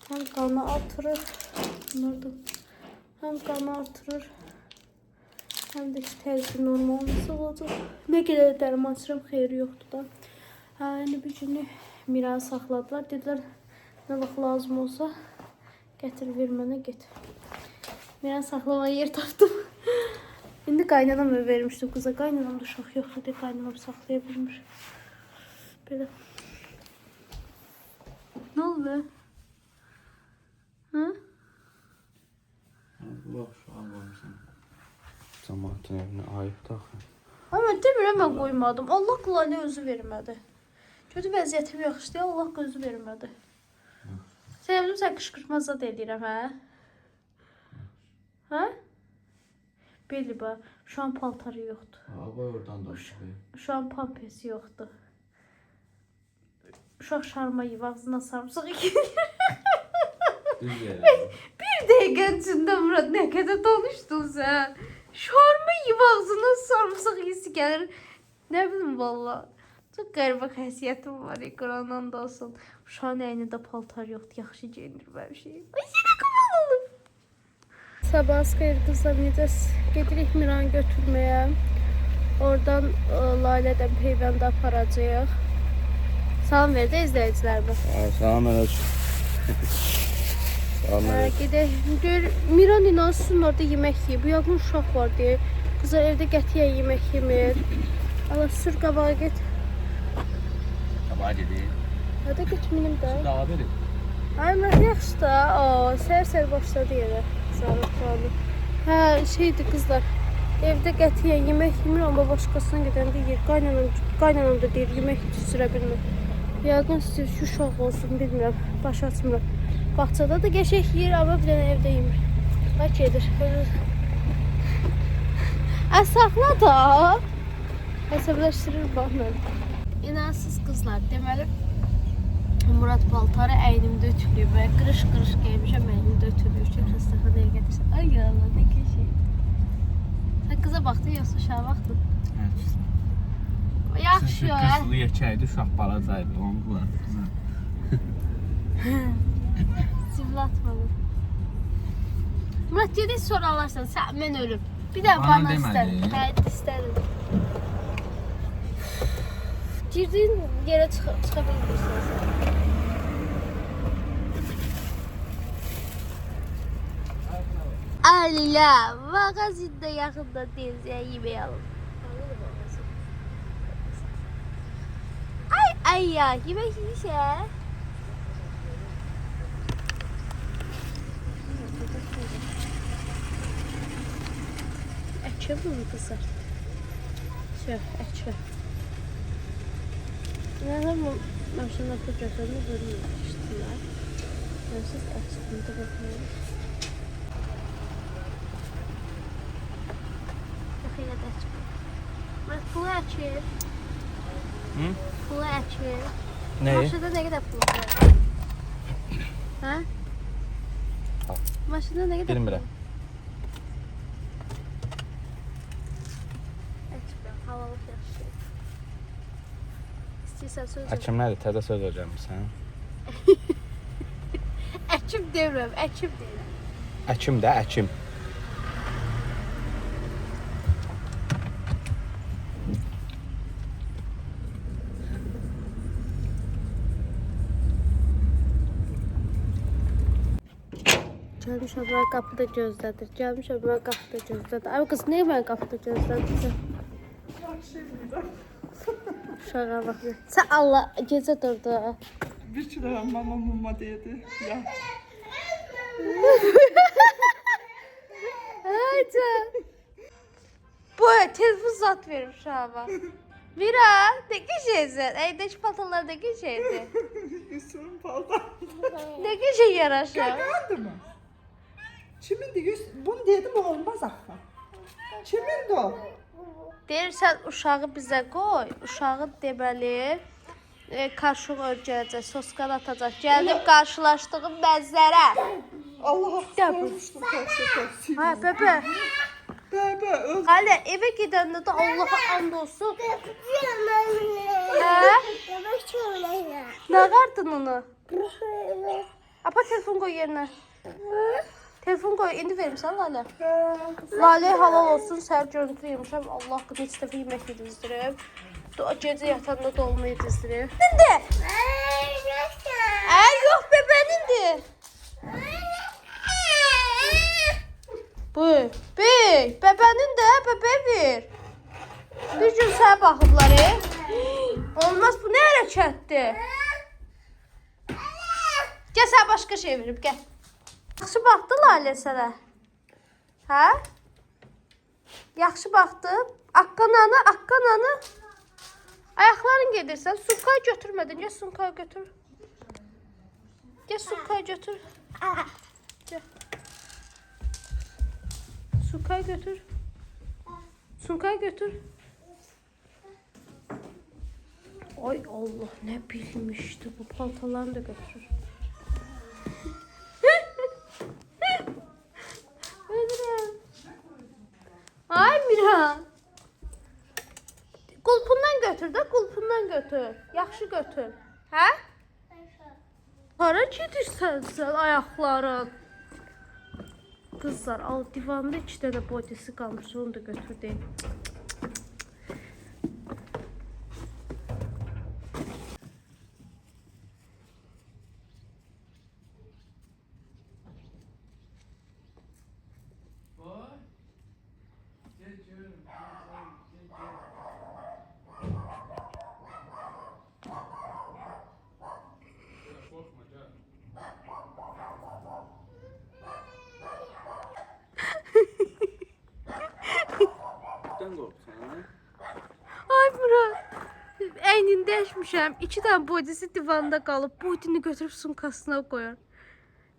Həm qanı artırır. Bunlardan. Həm qanı artırır. Həm də ki təzyiqi normal olacaq. Nə qədər dərman içirəm, xeyri yoxdur da. İndi bir günü Miranı saxladılar. Dedilər, nə vaxt lazım olsa gətir ver mənə get. Miranı saxlamaya yer tapdım. İndi qaynanama vermişdim qıza. Qaynanamda uşaq yoxdur deyə qaynanam saxlaya bilmir. Belə. Nə oldu? Hə? Boş almamışsın. Cəmaatın evinə ayıb taxın. Amma demirəm mən qoymadım. Allah qılayla özü vermədi. Kötü vəziyyətim yaxşı deyə Allah özü vermədi. Sevdim sən qışqırtmazda deyirəm, hə? Hə? Belli bax, şu an paltarı yoxdur. Qoy oradan da. Şu an pampesi yoxdur. Uşaq şarma yiyib ağzına sarımsaq yiyir. Bir dəqiqənin içində Murad nə qədər danışdın sən? Şarma yiyib ağzına sarımsaq yiyisi gəlir. Nə bilim valla. Çox qəribə xəsiyyətim var ekrandan da olsun. Uşağın əynində paltar yoxdur, yaxşı geyinir bir şey. Ay sənə qamal olub. Sabah xeyir qızlar, necəsiz? Gedirik Miranı götürməyə. Oradan Lalədən peyvənd aparacağıq. Salam ver də izləyicilərimə. Salam əleykum. Salam əleykum. Gedək. Miran inansın orada yemək yiyib. Bu yaxın uşaq var deyə. Qızlar evdə qətiyyən yemək yemir. Allah sür qabağa get. Qabağa gedək. Hadi getməyim də. Daha verin. Ay mən yaxşı da. Sər başladı yerə. Sağlıqlı. Hə, şeydir qızlar. Evdə qətiyyən yemək yemir, amma başqasına gedəndə yer. Qaynanam da deyir, yemək heç sürə bilmir. Yəqin siz şu uşaq olsun, bilmirəm. Baş açmıram. Bağçada da qəşək yeyir, amma bir dənə evdə yemir. Bax gedir. Saxla da. Əsəbləşdirir bax məni. İnansız qızlar, deməli Murad paltarı əynimdə ütülüyüb və qırış-qırış geymişəm, əynimdə ütülüyüb ki, xəstəxanaya gedirsən. Ay Allah, nə keçir. Sən qıza baxdın, yoxsa uşağa baxdın? Yaxşı ya. Qızlı yekəydi, uşaq balacaydı, onu quladı qıza. Zivlatmadı. Murad, gedək sonra alarsan, mən ölüm. Bir də bana istədim. Hə, istədim. Girdiyin yerə çıxa bilmirsən. Alilə, mağazində yaxında deyilsə yemək alın. Ay ya, yemək yiyirsən? Əkə bunu qızlar. Əkə. Neden bu maşınla kucaklarını görmüştüler? Siz açtığında bakmayın. Bakın ya da açmayın. Burası pulu açıyor. Pulu açıyor. Neyi? Maşında ne kadar pulu var? Ha? Maşında ne kadar pulu? Bilmirəm. Açmıyorum, havalı yaxşı. İstəyirsən söz Əkim nədir? Təzə söz öyrənmirsən? Əkim demirəm, əkim deyirəm. Əkim də, əkim. Gəlmişəm, mən qapıda gözlədir. Gəlmişəm, mən qapıda gözlədir. Ay qız, niyə mən qapıda gözlədirsən? Uşağa bax. Sən Allah gecə durdu. Bir kilo mama dedi. Ya. Ayca. Bu zat verir uşağıma. Mira, ne giyeceksin? Evdeki paltarlar ne giyecekti? Yusuf'un paltar. Ne giyeceksin yaraşır? Geldi mi? Kimindi Yusuf? Bunu dedim olmaz axı. Kimindi o? Deyirsən uşağı bizə qoy. Uşağı deməli karşıq örgəcək, sosqan atacaq. Gəlib qarşılaşdığım mənzərə. Allah Dəbir. tövbe. Ha, bəbə. Bəbə öz. Hələ evə gedəndə də Allaha and olsun. Hə? Nə qardın onu? Apa telefon qoy yerinə. Telefon qoy, indi verirsən Lalə. Lalə halal olsun, səhər görüntü yemişəm. Allah haqqında heç dəfə yemək yedizdirib. Gecə yatanda dolma yedizdirib. Nədir? Yox, bebənindir. Buyur, bebənin də, bəbəyə ver. Bir gün sənə baxıblar, Olmaz, bu nə hərəkətdir? Gəl, sənə başqa şey verib, gəl. Yaxşı baxdı Lalə sənə. Hə? Yaxşı baxdı. Aqqananı. Ayaqların gedirsən, sunkayı götürmədin. Gəl, sunkayı götür. Gəl, sunkayı götür. Gəl. Sunkayı götür. Sunkayı götür. Ay Allah, ne bilmişdi bu paltalarını da götürür. Ölürüm. Ay Mirhan. Qulpundan götür də, qulpundan götür. Yaxşı götür. Hə? Hara gedirsən sən ayaqların? Kızlar, al divanda 2 dənə bodisi qalmış, onu da götür deyim. Ay Murat, əynini dəyişmişəm. 2 dənə bodisi divanda qalıb. Bodini götürüb sunkasına qoyar.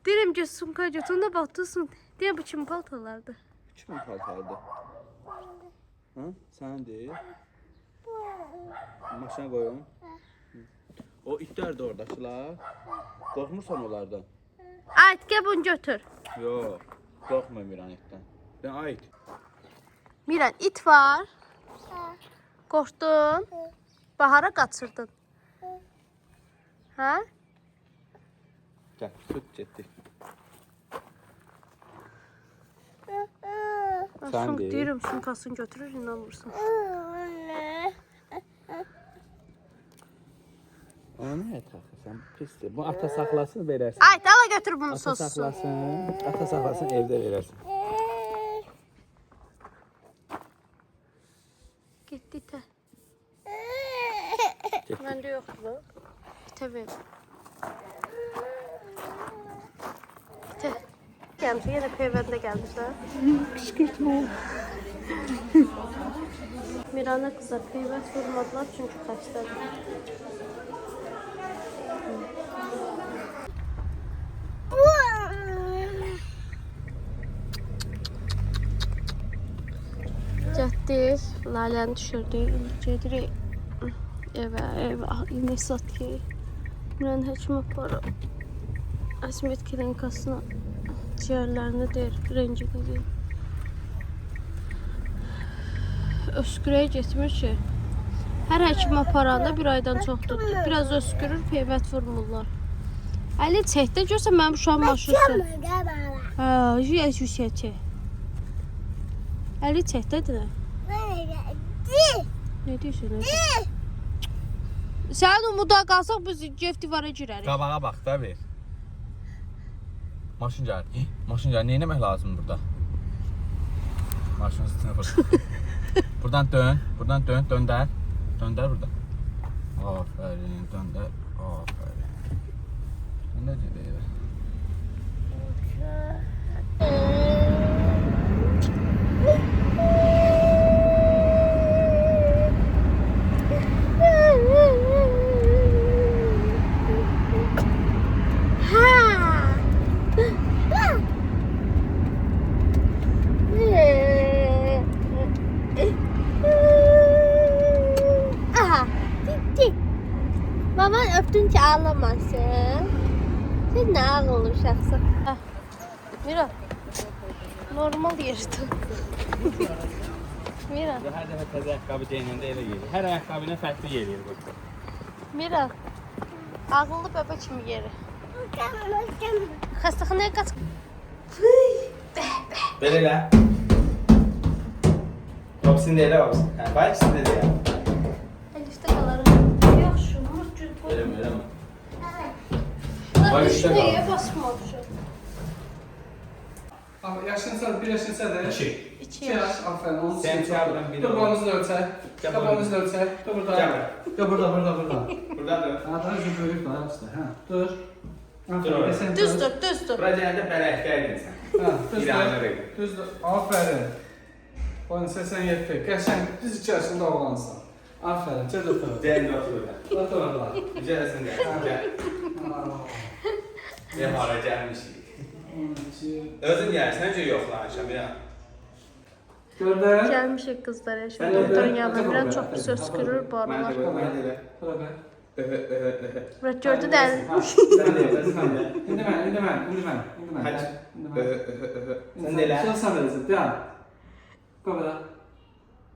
Deyirəm ki, sunkaya götür, ona batırsan. Deyəm, bu kimin paltalardır? Kimin paltardı? Ha? Sen değil. Maşına koyun. O itler de oradakılar. Korkmursan onlardan. Ait, gəl bunu götür. Yok. Korkma Miran itten. Ben ait. Miran, it var. Qorxdun? Bahara qaçırdın. Hə? Gel süt ciddi. Sen değil. Deyirəm, sunkasını götürür, inanmırsan. Ona niye takırsan? Pistir. Bu ata saklasın verirsin. Ait, ala götür bunu Ata sossun. saklasın. Ata saklasın evde verirsin. Getdi itə. Məndə yoxdur. İtə ver. İtə. Gəlmişə, yenə peyvəndə gəlmişlər. Kışkırtma. Mirana qıza peyvənd vurmadılar çünki xəstədir. Getdik, Laləni düşürdük, gedirik evə, iynək satıyıq. Miran həkim aparıb, Əsmət klinikasına ciyərlərini deyir, rəngini deyir. Öskürəyə getmir ki. Hər həkim aparanda bir aydan çoxdur. Biraz öskürür, peyvət vurmurlar. Əli çəkdə görsən mənim uşağım maşınsın. Hə, yüzüyyəti. Əli çəkdədir. Ne deyirsən? Sən umuda qalsaq biz cef divara girərik. Qabağa bax da bir. Maşın gəlir. Maşın gəlir. Nə etmək lazım burada? Maşın üstünə vur. Buradan dön. Buradan dön. Döndər. Döndər buradan. Aferin. Döndər. Aferin. Ne deyir? öpdün ki ağlamasın. Sen ne ağıllı uşaqsın. Mira. Normal yerdir. Mira. Hər dəfə təzə ayaqqabı geyinəndə elə gedir. Hər ayaqqabıyla fərqli gedir bu. Mira. Ağıllı bebe kimi yeri. Xəstəxanaya qaç. Belə elə. Hopsini də elə olsun. Hə, bax ikisini də elə. Elifdə qalarım. Yox şu, mürcün. Elə mi? Bak üstüne basmamışım. Yaşınsa, bir yaşınsa da. 2. 2 yaş, yaş. aferin. Onu Sentyabrın 1'i Dur olur. boynunuzu ölçək. Gel Gel boynunuzu ölçək. Dur burada. Gel. Dur burada. Buradadır. Ha, daha önce böyük var işte. Ha, dur. Dur orada. Aferin. Düz dur, düz dur. Bura gələndə bələkdə sən. Ha, düz İranlı dur. rəqəm. Düz dur. Aferin. Boyun 87. Qəşəng düz 2 yaşında oğlansan. Aferin. Gel otur. Gəl otur orada. Otur orada. Gəlsin gəl. Gəl. Ne hara gəlmişik. Özün gəlsin, necə yoxlanışam ya. Gördün? Gelmişik kızlar ya. Şimdi Ben de doktorun böyle- yanına Acaba biraz böyle- çok bir söz kırır bu Mən aralar. də belə. Bırak. Murat gördü de. Sen de yap. Sen de. İndi ben. Hadi. Sen de elə. Sen verirsin. Devam. Koy bırak.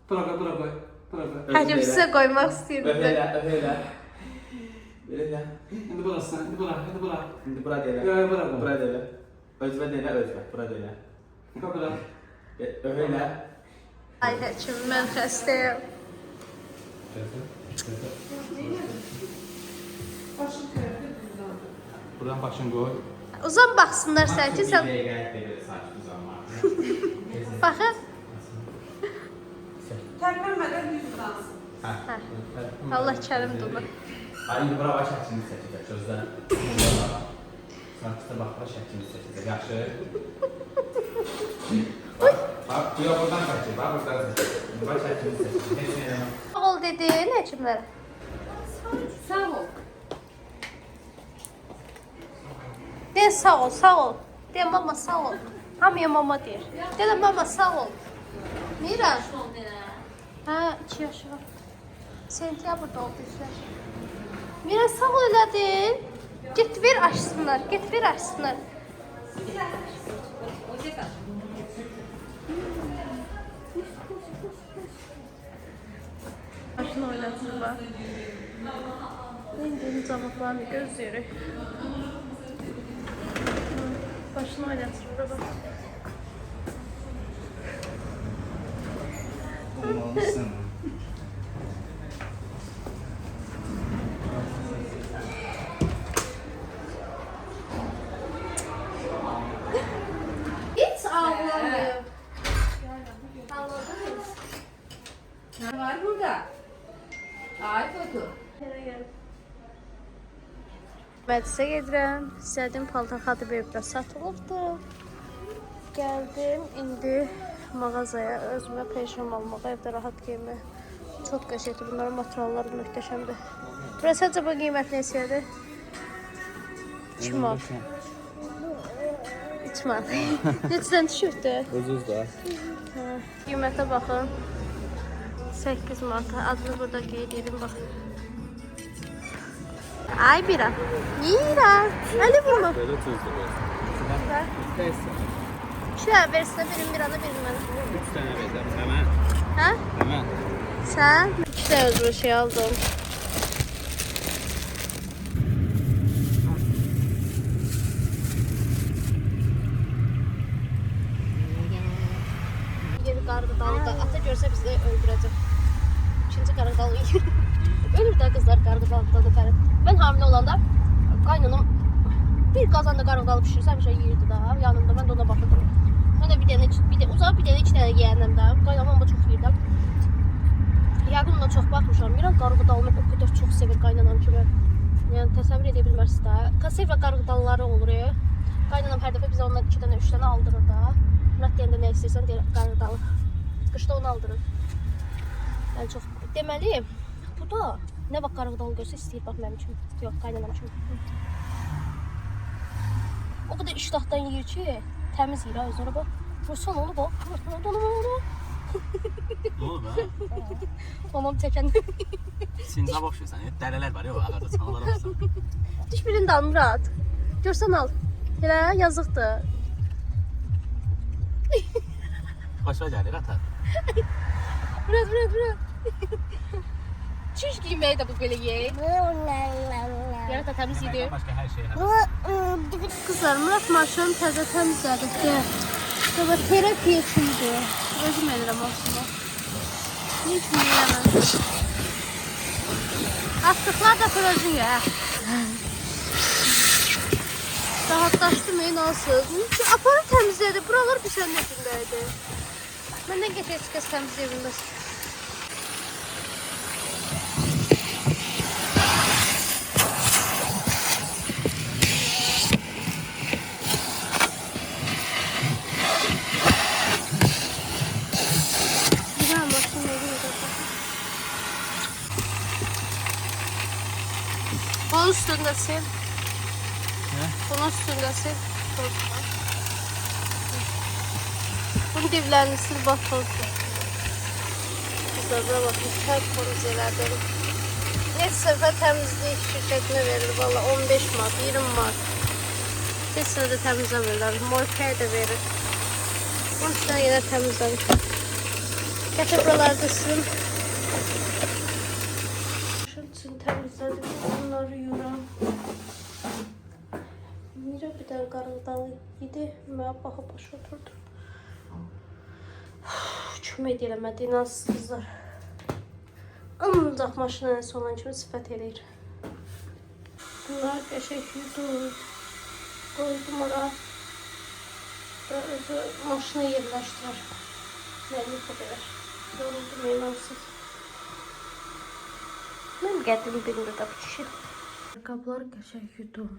Bırak. Hadi size koymak istedim. Öhələ. Belə elə. İndi burası. İndi bırak. İndi bura delə. Yo, bura. Bura delə. Özvə delə, özvə. Bura delə. Koy bırak. Öhələ. Ay həkim, mən xəstəyim. Buradan başını qoy. Uzan baksınlar sen ki sen. Bir dəqiqə belə sakit uzanma. Bakın. Terlenmeden yüz dansın. Hə. Allah kərimdir ona. Ay, indi bura baş şəklini çəkəcək, gözlə. Sakitə bax, baş şəklini çəkəcək, yaxşı. Bax, yox, buradan çəkəcək, bax, buradan çəkəcək. İndi baş şəklini çəkəcək, heç nə eləməm. Sağ ol dedin həkimlərə. Sağ ol. De sağ ol, sağ ol. De mama sağ ol. Hamıya mama deyir. De de mama sağ ol. Mira. Ha, 2 yaşı var. Sentyabrda oldu 3 yaş. Mira sağ ol elədin. Get ver açsınlar, get ver açsınlar. Başını oynatır bak. İndiğin zamaklarını gözlüyoruz. Başını oynatır burada bak. Olmalısın. Hiç ağlamıyor. Ne var burada? Ay foto. Məclisə gedirəm. İstədim paltar Xadıbevdə satılıbdı. Gəldim indi mağazaya özümə peşəm almağa, evdə rahat geyinmə. Çox qəşəngdir. Bunların materialları möhtəşəmdir. Burası acaba qiymət neçədir? 2 manat. 3 manat. Neçədən düşübdü? Ucuz da. Qiymətə baxın. 8 manat. Adını burada qeyd edim bax. Ay Mira. Mira. Hadi bunu. Belə tuzdur. Şuraya versene birini Mira'na birini bana. 3 dənə verəcəm. Həmən. Ha? Həmən. Sen? 2 tane özgür şey aldım. Yeni qarğıdalı da ata görsə bizi öldürəcək. İkinci qarğıdalı yiyir. Ölür də qızlar qarğıdalıda da fərq. Mən hamilə olanda qaynanam bir qazanda qarğıdalı pişirsə həmişə yeyirdi da yanımda. Mən də ona baxırdım. Mən də bir dənə uzaq bir dənə 2 dənə yeyəndən də. Qaynanam amma çox yeyirdi. Yəqin ona çox baxmışam. Miran qarğıdalını o qədər çox sevir qaynanam kimi. Yəni təsəvvür edə bilmərsiniz də. Konserva qarğıdalları olur. Qaynanam hər dəfə bizə ondan 2 dənə, 3 dənə aldırır da. Murat deyəndə nə istəyirsən deyir qarğıdalı. Qışda onu aldırır. Yəni çox deməli bu da nə vaxt qarğıdalı görsə istəyir bax mənim üçün. Yox, qaynanam üçün. O qədər iştahdan yeyir ki, təmiz yeyir ha özünə bax. Vursan onu bax. Ne oldu be? Olmam çəkən. Sincab oxşuyursan. Dərələr var ya o ağacda çanalar oxşuyursan. Diş birini de al Murat. Görsən al. Elə yazıqdır. Başa gəlir ata. Murat. Çiş giyməyi də bu belə yey. Yarın da təmiz idi. Başqa hər şey. Kızlar Murat maşını təzə təmizlədik. Sonra terapiya üçündür. Özüm edirəm aslında. Ne üçün yiyəməm? Astıqlar da özün ya. Rahatlaşdım nasıl? Aparı təmizlədi. Buralar bir sənin evindəydi. Məndən gətir heç kəs təmizləyə bilməz. Bunun üstündesin. Bunun üstündesin. Bunun diblerini sil bak tozlu. Kızlar buna bakın. Her temizlerden. Ne sefer temizlik şirketine verir. Valla 15 Mart, 20 Mart. Bir sırada temizle verirler. Morfeye de verir. Bunun üstüne yine temizlenir. Getir buralarda silin. Şunun temizledim. Onları yuram. Mira bir tane qarğıdalı yedi. Mənə baxıb başa oturdu. Kömək eləmədi, inansız kızlar. Ancaq maşına nəsə olan kimi sifət eləyir. Bunlar qəşək yudum. Qoydum ora. Və özü maşına yerləşdirir. Məni yıxa qədər. Yoruldum, inansız. Mən gədim birində də bu kişi. Qablar qəşək yudum.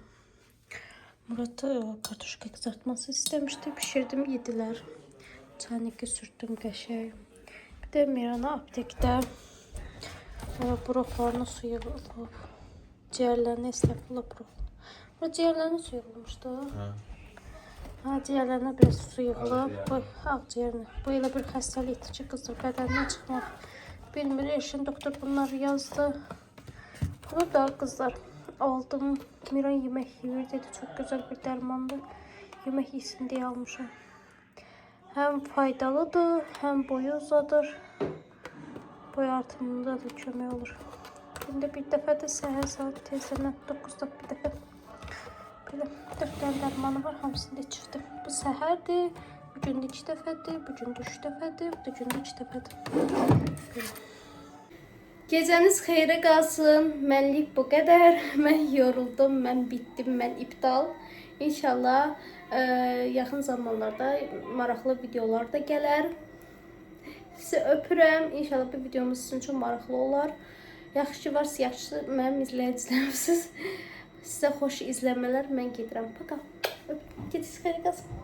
Murat kartuşka kızartması istemişti. Pişirdim, yediler. Çaynikə sürttüm qəşəng. Bir de Mirana aptekdə broklarını suyu olub. Ciyərlərini istəfələ broklar. Bu ciyərlərini suyu olmuşdu. Ha, ciyərlərinə biraz su yığılıb. Bu ağciyərinə. Bu elə bir xəstəlikdir ki, qızlar bədəndən çıxmaq. Bilmir, eşin doktor bunları yazdı. Bunu da qızlar aldım. Miran yemək yiyir dedi. Çok güzel bir dərmandır. Yemək yesin deyə almışam. Hem faydalıdır, hem boyu uzadır. Boy artımında da kömək olur. Gündə bir dəfə də səhər saat tezdən 9'da bir dəfə. Belə 4 dənə dərmanı var, hamısını da içirdim. Bu səhərdir, bu gün 2 dəfədir, bu gün 3 dəfədir, bu da gündə 2 dəfədir. Gecəniz xeyrə qalsın. Mənlik bu qədər. Mən yoruldum, mən bitdim, mən iptal. İnşallah yaxın zamanlarda maraqlı videolar da gələr. Sizi öpürəm. İnşallah bu videomuz sizin üçün maraqlı olar. Yaxşı ki varsa yaxşı mənim izləyicilərimsiz. Sizə xoş izləmələr. Mən gedirəm. Paka. Gecəniz xeyrə qalsın.